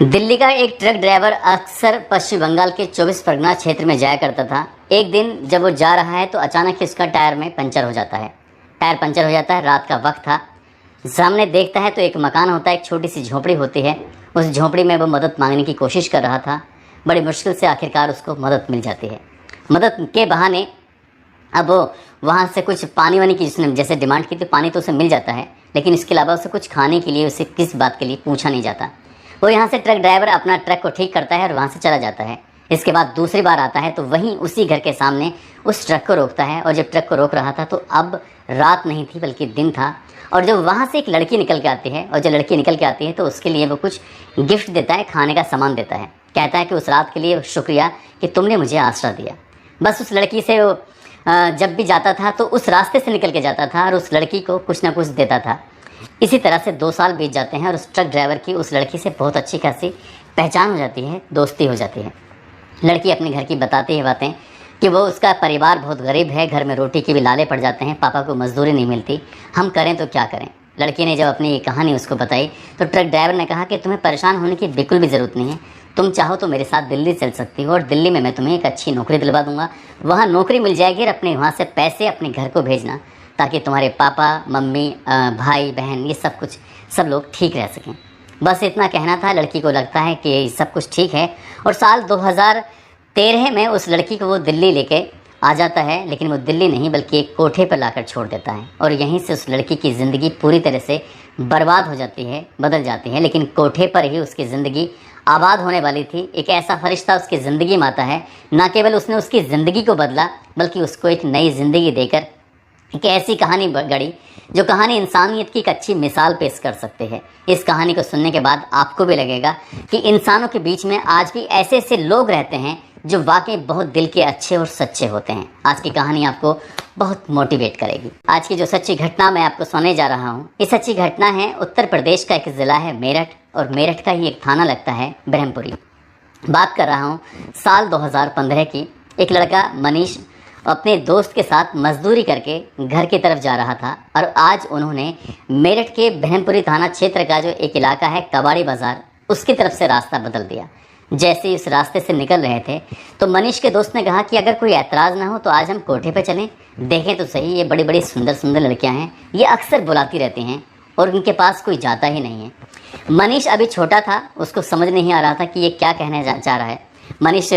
दिल्ली का एक truck driver अक्सर पश्चिम बंगाल के 24 परगना क्षेत्र में जाया करता था। एक दिन जब वो जा रहा है तो अचानक ही उसका टायर में पंचर हो जाता है। टायर पंचर हो जाता है, रात का वक्त था। सामने देखता है तो एक मकान होता है, एक छोटी सी झोपड़ी होती है। उस झोपड़ी में वो मदद मांगने की कोशिश कर रहा था। बड़ी मुश्किल से आखिरकार उसको मदद मिल जाती है। मदद के बहाने अब वो वहाँ से कुछ पानी वानी की जिसने जैसे डिमांड की थी, पानी तो उसे मिल जाता है, लेकिन इसके अलावा उसे कुछ खाने के लिए उसे किस बात के लिए पूछा नहीं जाता। वो यहाँ से ट्रक ड्राइवर अपना ट्रक को ठीक करता है और वहाँ से चला जाता है। इसके बाद दूसरी बार आता है तो वहीं उसी घर के सामने उस ट्रक को रोकता है। और जब ट्रक को रोक रहा था तो अब रात नहीं थी बल्कि दिन था। और जब वहाँ से एक लड़की निकल के आती है, और जब लड़की निकल के आती है तो उसके लिए वो कुछ गिफ्ट देता है, खाने का सामान देता है। कहता है कि उस रात के लिए शुक्रिया कि तुमने मुझे आसरा दिया। बस उस लड़की से वो जब भी जाता था तो उस रास्ते से निकल के जाता था और उस लड़की को कुछ ना कुछ देता था। इसी तरह से 2 साल बीत जाते हैं और उस ट्रक ड्राइवर की उस लड़की से बहुत अच्छी खासी पहचान हो जाती है, दोस्ती हो जाती है। लड़की अपने घर की बताती है बातें कि वो उसका परिवार बहुत गरीब है, घर में रोटी के भी लाले पड़ जाते हैं, पापा को मजदूरी नहीं मिलती, हम करें तो क्या करें। लड़की ने जब अपनी ये कहानी उसको बताई तो ट्रक ड्राइवर ने कहा कि तुम्हें परेशान होने की बिल्कुल भी ज़रूरत नहीं है। तुम चाहो तो मेरे साथ दिल्ली चल सकती हो और दिल्ली में मैं तुम्हें एक अच्छी नौकरी दिलवा दूंगा। वहाँ नौकरी मिल जाएगी और अपने वहाँ से पैसे अपने घर को भेजना, ताकि तुम्हारे पापा मम्मी भाई बहन ये सब लोग ठीक रह सकें। बस इतना कहना था। लड़की को लगता है कि सब कुछ ठीक है और साल 2013 में उस लड़की को वो दिल्ली लेके आ जाता है। लेकिन वो दिल्ली नहीं बल्कि एक कोठे पर लाकर छोड़ देता है और यहीं से उस लड़की की ज़िंदगी पूरी तरह से बर्बाद हो जाती है, बदल जाती है। लेकिन कोठे पर ही उसकी ज़िंदगी आबाद होने वाली थी। एक ऐसा फरिश्ता उसकी ज़िंदगी में आता है, ना केवल उसने उसकी ज़िंदगी को बदला बल्कि उसको एक नई ज़िंदगी देकर एक ऐसी कहानी गढ़ी जो कहानी इंसानियत की एक अच्छी मिसाल पेश कर सकते हैं। इस कहानी को सुनने के बाद आपको भी लगेगा कि इंसानों के बीच में आज भी ऐसे ऐसे लोग रहते हैं जो वाकई बहुत दिल के अच्छे और सच्चे होते हैं। आज की कहानी आपको बहुत मोटिवेट करेगी। आज की जो सच्ची घटना मैं आपको सुनाने जा रहा हूँ, ये सच्ची घटना है उत्तर प्रदेश का एक ज़िला है मेरठ, और मेरठ का ही एक थाना लगता है ब्रह्मपुरी। बात कर रहा हूँ साल 2015 की। एक लड़का मनीष अपने दोस्त के साथ मजदूरी करके घर की तरफ जा रहा था और आज उन्होंने मेरठ के ब्रह्मपुरी थाना क्षेत्र का जो एक इलाका है कबाड़ी बाज़ार, उसकी तरफ से रास्ता बदल दिया। जैसे ही इस रास्ते से निकल रहे थे तो मनीष के दोस्त ने कहा कि अगर कोई ऐतराज़ ना हो तो आज हम कोठे पे चलें, देखें तो सही, ये बड़ी बड़ी सुंदर सुंदर लड़कियां हैं, ये अक्सर बुलाती रहती हैं और उनके पास कोई जाता ही नहीं है। मनीष अभी छोटा था, उसको समझ नहीं आ रहा था कि ये क्या कहने चाह रहा है। मनीष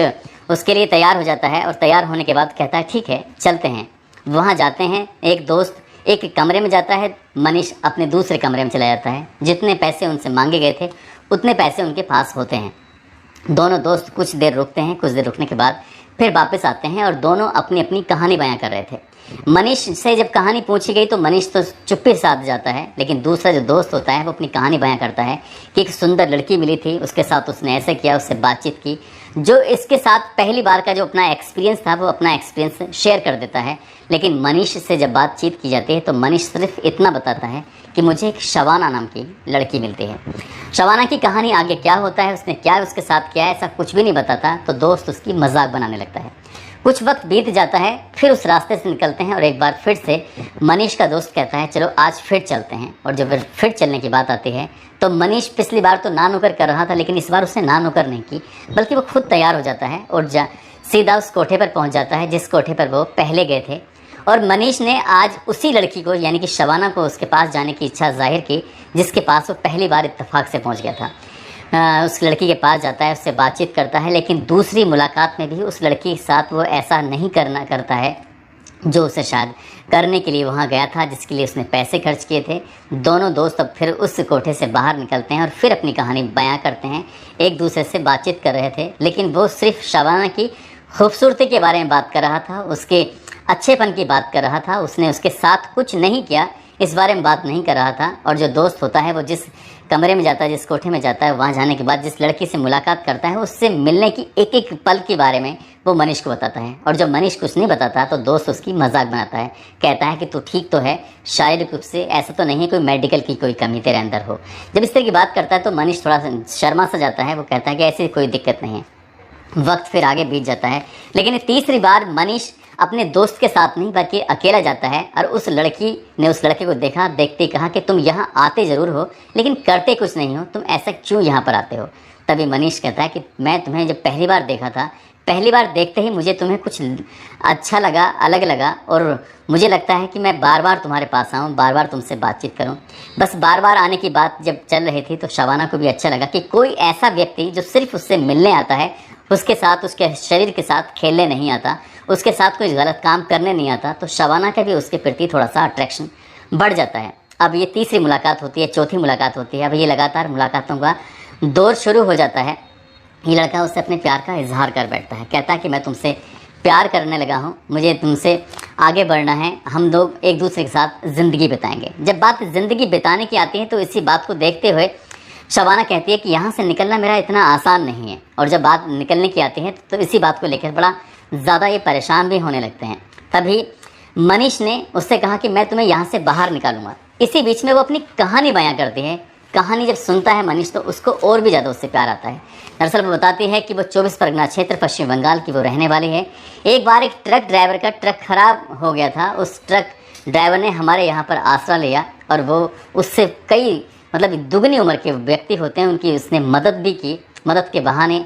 उसके लिए तैयार हो जाता है और तैयार होने के बाद कहता है ठीक है चलते हैं। वहाँ जाते हैं। एक दोस्त एक कमरे में जाता है, मनीष अपने दूसरे कमरे में चला जाता है। जितने पैसे उनसे मांगे गए थे उतने पैसे उनके पास होते हैं। दोनों दोस्त कुछ देर रुकते हैं, कुछ देर रुकने के बाद फिर वापस आते हैं और दोनों अपनी अपनी कहानी बयां कर रहे थे। मनीष से जब कहानी पूछी गई तो मनीष तो चुप्पी साध जाता है, लेकिन दूसरा जो दोस्त होता है वो अपनी कहानी बयां करता है कि एक सुंदर लड़की मिली थी, उसके साथ उसने ऐसे किया, उससे बातचीत की। जो इसके साथ पहली बार का जो अपना एक्सपीरियंस था वो अपना एक्सपीरियंस शेयर कर देता है। लेकिन मनीष से जब बातचीत की जाती है तो मनीष सिर्फ इतना बताता है कि मुझे एक शबाना नाम की लड़की मिलती है। शबाना की कहानी आगे क्या होता है, उसने क्या उसके साथ किया है, ऐसा कुछ भी नहीं बताता। तो दोस्त उसकी मजाक बनाने लगता है। कुछ वक्त बीत जाता है, फिर उस रास्ते से निकलते हैं और एक बार फिर से मनीष का दोस्त कहता है चलो आज फिर चलते हैं। और जब फिर चलने की बात आती है तो मनीष पिछली बार तो ना नुकर कर रहा था, लेकिन इस बार उसने ना नुकर नहीं की बल्कि वो खुद तैयार हो जाता है और सीधा उस कोठे पर पहुंच जाता है जिस कोठे पर वो पहले गए थे। और मनीष ने आज उसी लड़की को यानी कि शबाना को उसके पास जाने की इच्छा जाहिर की जिसके पास वो पहली बार इत्तेफाक से पहुंच गया था। उस लड़की के पास जाता है, उससे बातचीत करता है, लेकिन दूसरी मुलाकात में भी उस लड़की के साथ वो ऐसा नहीं करता है जो उसे शायद करने के लिए वहाँ गया था, जिसके लिए उसने पैसे खर्च किए थे। दोनों दोस्त अब फिर उस कोठे से बाहर निकलते हैं और फिर अपनी कहानी बयां करते हैं। एक दूसरे से बातचीत कर रहे थे, लेकिन वो सिर्फ शबाना की खूबसूरती के बारे में बात कर रहा था, उसके अच्छेपन की बात कर रहा था। उसने उसके साथ कुछ नहीं किया इस बारे में बात नहीं कर रहा था। और जो दोस्त होता है वो जिस कमरे में जाता है, जिस कोठे में जाता है, वहाँ जाने के बाद जिस लड़की से मुलाकात करता है उससे मिलने की एक एक पल के बारे में वो मनीष को बताता है। और जब मनीष कुछ नहीं बताता तो दोस्त उसकी मजाक बनाता है, कहता है कि तू ठीक तो है, शारीरिक रूप से ऐसा तो नहीं है कोई मेडिकल की कोई कमी तेरे अंदर हो। जब इस तरह की बात करता है तो मनीष थोड़ा सा शर्मा सा जाता है। वो कहता है कि ऐसी कोई दिक्कत नहीं है। वक्त फिर आगे बीत जाता है, लेकिन तीसरी बार मनीष अपने दोस्त के साथ नहीं बल्कि अकेला जाता है और उस लड़की ने उस लड़के को देखा, देखते ही कहा कि तुम यहाँ आते ज़रूर हो लेकिन करते कुछ नहीं हो, तुम ऐसा क्यों यहाँ पर आते हो। तभी मनीष कहता है कि मैं तुम्हें जब पहली बार देखा था, पहली बार देखते ही मुझे तुम्हें कुछ अच्छा लगा, अलग लगा, और मुझे लगता है कि मैं बार बार तुम्हारे पास आऊँ, बार बार तुमसे बातचीत करूँ। बस बार बार आने की बात जब चल रही थी तो शबाना को भी अच्छा लगा कि कोई ऐसा व्यक्ति जो सिर्फ उससे मिलने आता है, उसके साथ, उसके शरीर के साथ खेलने नहीं आता, उसके साथ कोई गलत काम करने नहीं आता, तो शबाना का भी उसके प्रति थोड़ा सा अट्रैक्शन बढ़ जाता है। अब ये तीसरी मुलाकात होती है, चौथी मुलाकात होती है। अब ये लगातार मुलाकातों का दौर शुरू हो जाता है। ये लड़का उससे अपने प्यार का इजहार कर बैठता है, कहता है कि मैं तुमसे प्यार करने लगा हूँ, मुझे तुमसे आगे बढ़ना है, हम लोग एक दूसरे के साथ ज़िंदगी बिताएंगे। जब बात ज़िंदगी बिताने की आती है तो इसी बात को देखते हुए शबाना कहती है कि यहाँ से निकलना मेरा इतना आसान नहीं है। और जब बात निकलने की आती है तो इसी बात को लेकर बड़ा ज़्यादा ये परेशान भी होने लगते हैं। तभी मनीष ने उससे कहा कि मैं तुम्हें यहाँ से बाहर निकालूंगा। इसी बीच में वो अपनी कहानी बयां करती है। कहानी जब सुनता है मनीष तो उसको और भी ज़्यादा उससे प्यार आता है। दरअसल वो बताती है कि वो 24 परगना क्षेत्र पश्चिम बंगाल की वो रहने वाली है। एक बार एक ट्रक ड्राइवर का ट्रक खराब हो गया था। उस ट्रक ड्राइवर ने हमारे यहाँ पर आसरा लिया और वो उससे कई मतलब दुगनी उम्र के व्यक्ति होते हैं, उनकी उसने मदद भी की। मदद के बहाने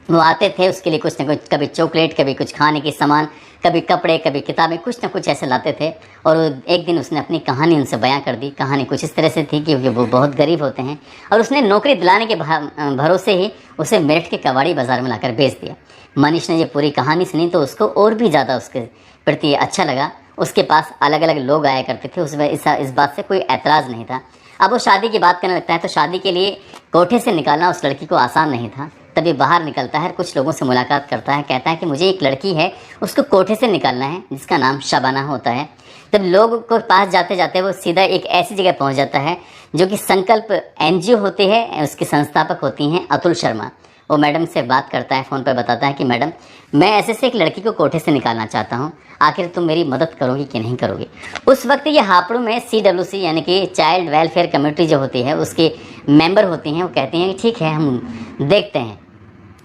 वो आते थे उसके लिए कुछ ना कुछ, कभी चॉकलेट, कभी कुछ खाने की सामान, कभी कपड़े, कभी किताबें, कुछ ना कुछ ऐसे लाते थे। और एक दिन उसने अपनी कहानी उनसे बयां कर दी। कहानी कुछ इस तरह से थी कि वो बहुत गरीब होते हैं और उसने नौकरी दिलाने के भरोसे ही उसे मेरठ के कबाड़ी बाज़ार में लाकर बेच दिया। मनीष ने जब पूरी कहानी सुनी तो उसको और भी ज़्यादा उसके प्रति अच्छा लगा। उसके पास अलग अलग लोग आया करते थे, उसमें इस बात से कोई एतराज़ नहीं था। अब वो शादी की बात करने लगता है तो शादी के लिए कोठे से निकालना उस लड़की को आसान नहीं था। तभी बाहर निकलता है, कुछ लोगों से मुलाकात करता है, कहता है कि मुझे एक लड़की है उसको कोठे से निकालना है जिसका नाम शबाना होता है। तब लोग को पास जाते जाते वो सीधा एक ऐसी जगह पहुंच जाता है जो कि संकल्प NGO होती है, उसकी संस्थापक होती हैं अतुल शर्मा। वो मैडम से बात करता है, फ़ोन पर बताता है कि मैडम मैं ऐसे से एक लड़की को कोठे से निकालना चाहता हूँ, आखिर तुम मेरी मदद करोगी कि नहीं करोगी। उस वक्त ये हापुड़ में CWC यानी कि चाइल्ड वेलफेयर कमेटी जो होती है उसके मेंबर होती हैं। वो कहती हैं कि ठीक है हम देखते हैं।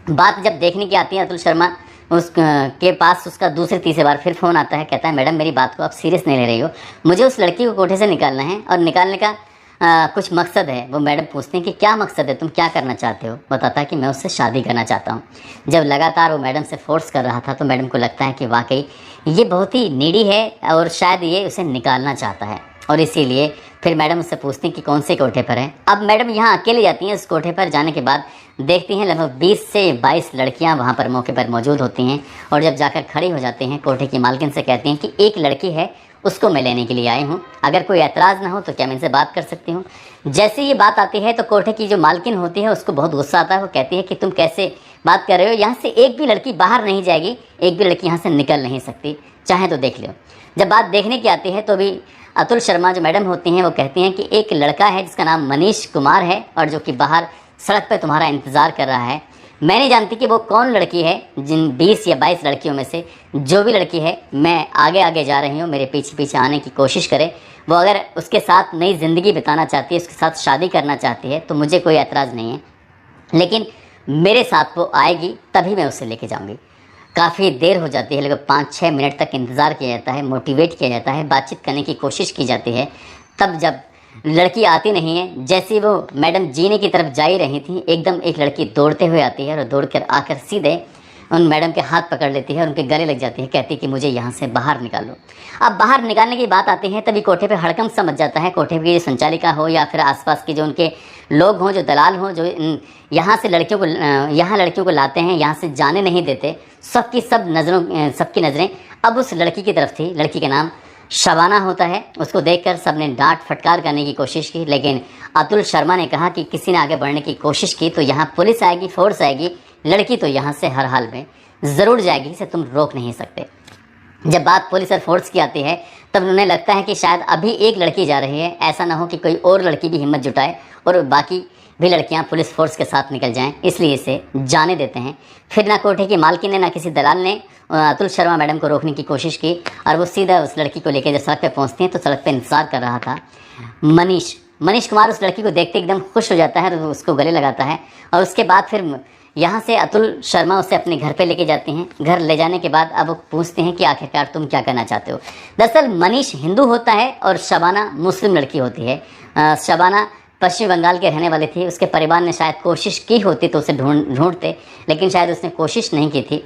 बात जब देखने की आती है अतुल शर्मा के पास उसका दूसरे तीसरे बार फिर फ़ोन आता है। कहता है मैडम मेरी बात को आप सीरियस नहीं ले रही हो, मुझे उस लड़की को कोठे से निकालना है और निकालने का कुछ मकसद है। वो मैडम पूछते हैं कि क्या मकसद है, तुम क्या करना चाहते हो। बताता है कि मैं उससे शादी करना चाहता हूँ। जब लगातार वो मैडम से फोर्स कर रहा था तो मैडम को लगता है कि वाकई ये बहुत ही नीडी है और शायद ये उसे निकालना चाहता है, और इसीलिए फिर मैडम उससे पूछती हैं कि कौन से कोठे पर है। अब मैडम यहाँ अकेले जाती हैं। उस कोठे पर जाने के बाद देखती हैं लगभग 20 से 22 लड़कियाँ वहाँ पर मौके पर मौजूद होती हैं, और जब जाकर खड़ी हो जाती हैं कोठे की मालकिन से कहती हैं कि एक लड़की है उसको मैं लेने के लिए आई हूँ, अगर कोई एतराज़ ना हो तो क्या मैं इनसे बात कर सकती हूँ। जैसे ये बात आती है तो कोठे की जो मालकिन होती है उसको बहुत गुस्सा आता है। वो कहती है कि तुम कैसे बात कर रहे हो, यहाँ से एक भी लड़की बाहर नहीं जाएगी, एक भी लड़की यहाँ से निकल नहीं सकती, चाहे तो देख लो। जब बात देखने की आती है तो भी अतुल शर्मा जो मैडम होती हैं वो कहती हैं कि एक लड़का है जिसका नाम मनीष कुमार है और जो कि बाहर सड़क पर तुम्हारा इंतज़ार कर रहा है। मैं नहीं जानती कि वो कौन लड़की है, जिन 20 या 22 लड़कियों में से जो भी लड़की है, मैं आगे आगे जा रही हूँ, मेरे पीछे पीछे आने की कोशिश करे। वो अगर उसके साथ नई ज़िंदगी बिताना चाहती है, उसके साथ शादी करना चाहती है तो मुझे कोई एतराज़ नहीं है, लेकिन मेरे साथ वो आएगी तभी मैं उसे लेके जाऊँगी। काफ़ी देर हो जाती है, लगभग 5-6 मिनट तक इंतज़ार किया जाता है, मोटिवेट किया जाता है, बातचीत करने की कोशिश की जाती है। तब जब लड़की आती नहीं है, जैसे वो मैडम जीने की तरफ जा ही रही थी, एकदम एक लड़की दौड़ते हुए आती है और दौड़ कर आकर सीधे उन मैडम के हाथ पकड़ लेती है और उनके गले लग जाती है, कहती है कि मुझे यहाँ से बाहर निकालो। अब बाहर निकालने की बात आती है तभी कोठे पे हड़कंप सा मच जाता है। कोठे की संचालिका हो या फिर आसपास के जो उनके लोग हों, जो दलाल हों, जो यहाँ से लड़कियों को लाते हैं, यहाँ से जाने नहीं देते, सबकी नज़रें अब उस लड़की की तरफ थी। लड़की का नाम शबाना होता है। उसको देखकर सबने डांट फटकार करने की कोशिश की, लेकिन अतुल शर्मा ने कहा कि किसी ने आगे बढ़ने की कोशिश की तो यहाँ पुलिस आएगी, फोर्स आएगी, लड़की तो यहाँ से हर हाल में ज़रूर जाएगी, इसे तुम रोक नहीं सकते। जब बात पुलिस और फोर्स की आती है तब उन्हें लगता है कि शायद अभी एक लड़की जा रही है, ऐसा ना हो कि कोई और लड़की भी हिम्मत जुटाए और बाकी भी लड़कियां पुलिस फोर्स के साथ निकल जाएं, इसलिए इसे जाने देते हैं। फिर ना कोठे की मालकिन ने ना किसी दलाल ने अतुल शर्मा मैडम को रोकने की कोशिश की और वो सीधा उस लड़की को लेकर जब सड़क पे पहुंचती हैं तो सड़क पे इंतज़ार कर रहा था मनीष, मनीष कुमार उस लड़की को देखते एकदम खुश हो जाता है और उसको गले लगाता है। और उसके बाद फिर यहाँ से अतुल शर्मा उसे अपने घर पे लेके जाते हैं। घर ले जाने के बाद अब वो पूछते हैं कि आखिरकार तुम क्या करना चाहते हो। दरअसल मनीष हिंदू होता है और शबाना मुस्लिम लड़की होती है। शबाना पश्चिम बंगाल के रहने वाली थी। उसके परिवार ने शायद कोशिश की होती तो उसे ढूंढते, लेकिन शायद उसने कोशिश नहीं की थी,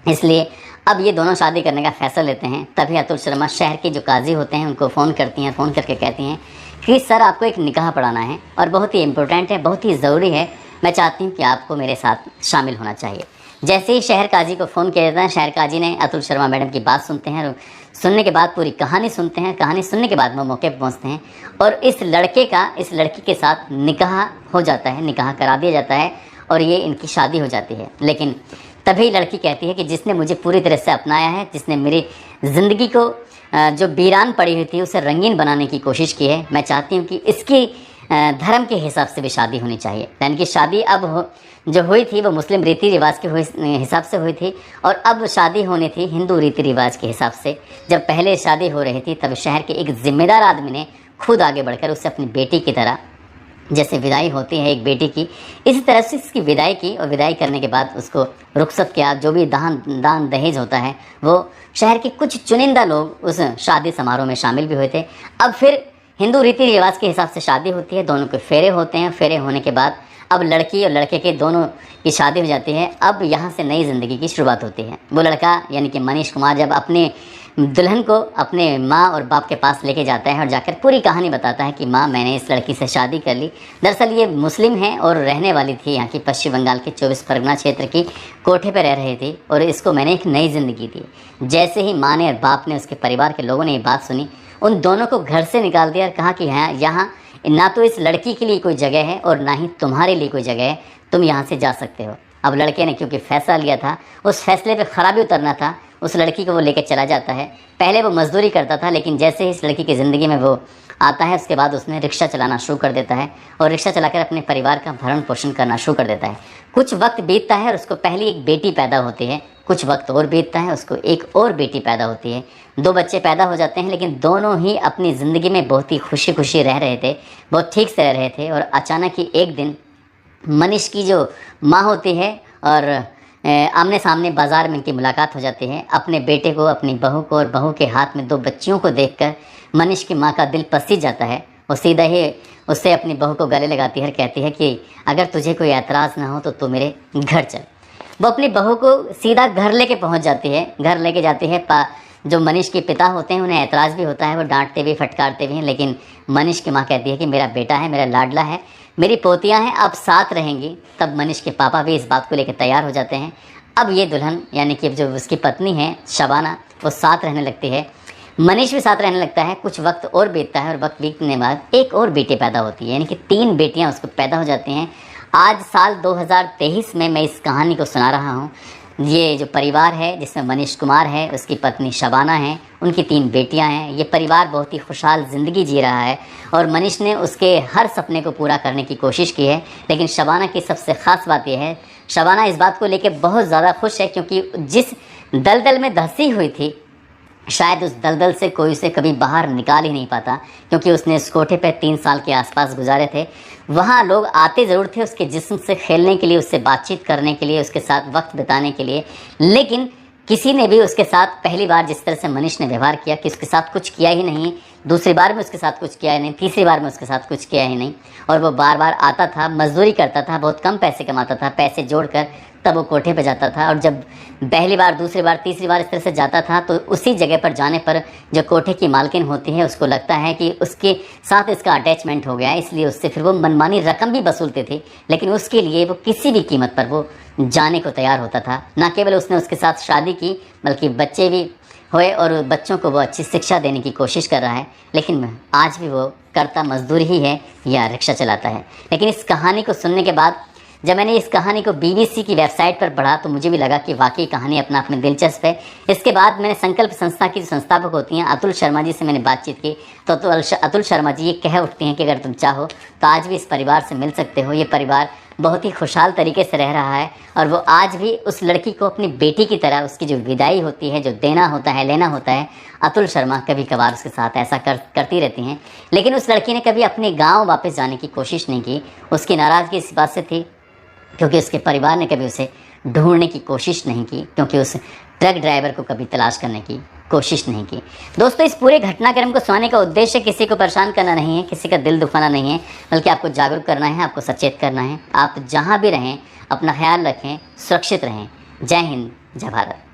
इसलिए अब ये दोनों शादी करने का फैसला लेते हैं। तभी अतुल शर्मा शहर के जो काजी होते हैं उनको फ़ोन करती हैं। फ़ोन करके कहती हैं कि सर आपको एक निकाह पढ़ाना है और बहुत ही इम्पोर्टेंट है, बहुत ही ज़रूरी है, मैं चाहती हूँ कि आपको मेरे साथ शामिल होना चाहिए। जैसे ही शहर काजी को फ़ोन किया जाता है, शहर काजी ने अतुल शर्मा मैडम की बात सुनते हैं और सुनने के बाद पूरी कहानी सुनते हैं। कहानी सुनने के बाद वो मौके पर पहुँचते हैं और इस लड़की के साथ निकाह हो जाता है, निकाह करा दिया जाता है और ये इनकी शादी हो जाती है। लेकिन तभी लड़की कहती है कि जिसने मुझे पूरी तरह से अपनाया है, जिसने मेरी ज़िंदगी को जो वीरान पड़ी हुई थी उसे रंगीन बनाने की कोशिश की है, मैं चाहती हूँ कि इसकी धर्म के हिसाब से भी शादी होनी चाहिए। यानी कि शादी अब जो हुई थी वो मुस्लिम रीति रिवाज के हिसाब से हुई थी और अब शादी होनी थी हिंदू रीति रिवाज के हिसाब से। जब पहले शादी हो रही थी तब शहर के एक जिम्मेदार आदमी ने खुद आगे बढ़कर उससे अपनी बेटी की तरह, जैसे विदाई होती है एक बेटी की, इसी तरह से इसकी विदाई की और विदाई करने के बाद उसको रुखसत किया। जो भी दान दहेज होता है वो शहर के कुछ चुनिंदा लोग उस शादी समारोह में शामिल भी हुए थे। अब फिर हिंदू रीति रिवाज के हिसाब से शादी होती है, दोनों के फेरे होते हैं। फेरे होने के बाद अब लड़की और लड़के के दोनों की शादी हो जाती है। अब यहाँ से नई ज़िंदगी की शुरुआत होती है। वो लड़का यानी कि मनीष कुमार जब अपने दुल्हन को अपने माँ और बाप के पास लेके जाता है और जाकर पूरी कहानी बताता है कि माँ मैंने इस लड़की से शादी कर ली। दरअसल ये मुस्लिम है और रहने वाली थी यहाँ की पश्चिम बंगाल के 24 परगना क्षेत्र की कोठे पर रह रही थी और इसको मैंने एक नई ज़िंदगी दी। जैसे ही माँ ने और बाप ने, उसके परिवार के लोगों ने ये बात सुनी, उन दोनों को घर से निकाल दिया और कहा कि यहाँ ना तो इस लड़की के लिए कोई जगह है और ना ही तुम्हारे लिए कोई जगह है, तुम यहाँ से जा सकते हो। अब लड़के ने क्योंकि फ़ैसला लिया था, उस फैसले पे खराबी उतरना था, उस लड़की को वो लेकर चला जाता है। पहले वो मजदूरी करता था, लेकिन जैसे ही इस लड़की की ज़िंदगी में वो आता है उसके बाद उसने रिक्शा चलाना शुरू कर देता है और रिक्शा चलाकर अपने परिवार का भरण पोषण करना शुरू कर देता है। कुछ वक्त बीतता है और उसको पहली एक बेटी पैदा होती है। कुछ वक्त और बीतता है, उसको एक और बेटी पैदा होती है। 2 बच्चे पैदा हो जाते हैं, लेकिन दोनों ही अपनी ज़िंदगी में बहुत ही खुशी खुशी रह रहे थे, बहुत ठीक से रह रहे थे। और अचानक ही एक दिन मनीष की जो माँ होती है और आमने सामने बाज़ार में इनकी मुलाकात हो जाती है। अपने बेटे को, अपनी बहू को और बहू के हाथ में 2 बच्चियों को देखकर मनीष की माँ का दिल पसीज जाता है। वो सीधा ही उससे अपनी बहू को गले लगाती है और कहती है कि अगर तुझे कोई एतराज़ ना हो तो तू मेरे घर चल। वो अपनी बहू को सीधा घर लेके पहुंच जाती है। घर लेके जाती है। जो मनीष के पिता होते हैं उन्हें एतराज़ भी होता है, वो डांटते भी फटकारते भी हैं, लेकिन मनीष की माँ कहती है कि मेरा बेटा है, मेरा लाडला है, मेरी पोतियाँ हैं, अब साथ रहेंगी। तब मनीष के पापा भी इस बात को लेकर तैयार हो जाते हैं। अब ये दुल्हन यानी कि जो उसकी पत्नी है शबाना, वो साथ रहने लगती है। मनीष भी साथ रहने लगता है। कुछ वक्त और बीतता है और वक्त बीतने के बाद एक और बेटी पैदा होती है, यानी कि 3 बेटियाँ उसको पैदा हो जाती हैं। आज साल 2023 में मैं इस कहानी को सुना रहा हूँ। ये जो परिवार है जिसमें मनीष कुमार है, उसकी पत्नी शबाना है, उनकी 3 बेटियां हैं। ये परिवार बहुत ही खुशहाल ज़िंदगी जी रहा है और मनीष ने उसके हर सपने को पूरा करने की कोशिश की है। लेकिन शबाना की सबसे ख़ास बात यह है, शबाना इस बात को लेकर बहुत ज़्यादा खुश है क्योंकि जिस दलदल में धंसी हुई थी, शायद उस दलदल से कोई उसे कभी बाहर निकाल ही नहीं पाता, क्योंकि उसने इस कोठे पर 3 साल के आसपास गुजारे थे। वहाँ लोग आते ज़रूर थे उसके जिस्म से खेलने के लिए, उससे बातचीत करने के लिए, उसके साथ वक्त बिताने के लिए, लेकिन किसी ने भी उसके साथ पहली बार जिस तरह से मनीष ने व्यवहार किया कि उसके साथ कुछ किया ही नहीं, दूसरी बार में उसके साथ कुछ किया ही नहीं, तीसरी बार में उसके साथ कुछ किया ही नहीं। और वो बार बार आता था, मजदूरी करता था, बहुत कम पैसे कमाता था, पैसे जोड़कर तब वो कोठे पे जाता था। और जब पहली बार, दूसरी बार, तीसरी बार इस तरह से जाता था तो उसी जगह पर जाने पर जो कोठे की मालकिन होती है उसको लगता है कि उसके साथ इसका अटैचमेंट हो गया है, इसलिए उससे फिर वो मनमानी रकम भी वसूलते थे। लेकिन उसके लिए वो किसी भी कीमत पर वो जाने को तैयार होता था। न केवल उसने उसके साथ शादी की बल्कि बच्चे भी हुए और बच्चों को वो अच्छी शिक्षा देने की कोशिश कर रहा है। लेकिन आज भी वो करता मजदूर ही है या रिक्शा चलाता है। लेकिन इस कहानी को सुनने के बाद जब मैंने इस कहानी को BBC की वेबसाइट पर पढ़ा तो मुझे भी लगा कि वाकई कहानी अपना अपने दिलचस्प है। इसके बाद मैंने संकल्प संस्था की जो संस्थापक होती हैं अतुल शर्मा जी से मैंने बातचीत की, तो अतुल शर्मा जी ये कह उठती हैं कि अगर तुम चाहो तो आज भी इस परिवार से मिल सकते हो। ये परिवार बहुत ही खुशहाल तरीके से रह रहा है और वो आज भी उस लड़की को अपनी बेटी की तरह, उसकी जो विदाई होती है, जो देना होता है, लेना होता है, अतुल शर्मा कभी कभार उसके साथ ऐसा करती रहती हैं। लेकिन उस लड़की ने कभी अपने गांव वापस जाने की कोशिश नहीं की। उसकी नाराज़गी इस बात से थी क्योंकि उसके परिवार ने कभी उसे ढूंढने की कोशिश नहीं की, क्योंकि उस ट्रक ड्राइवर को कभी तलाश करने की कोशिश नहीं की। दोस्तों, इस पूरे घटनाक्रम को सुनाने का उद्देश्य किसी को परेशान करना नहीं है, किसी का दिल दुखाना नहीं है, बल्कि आपको जागरूक करना है, आपको सचेत करना है। आप जहाँ भी रहें अपना ख्याल रखें, सुरक्षित रहें। जय हिंद, जय भारत।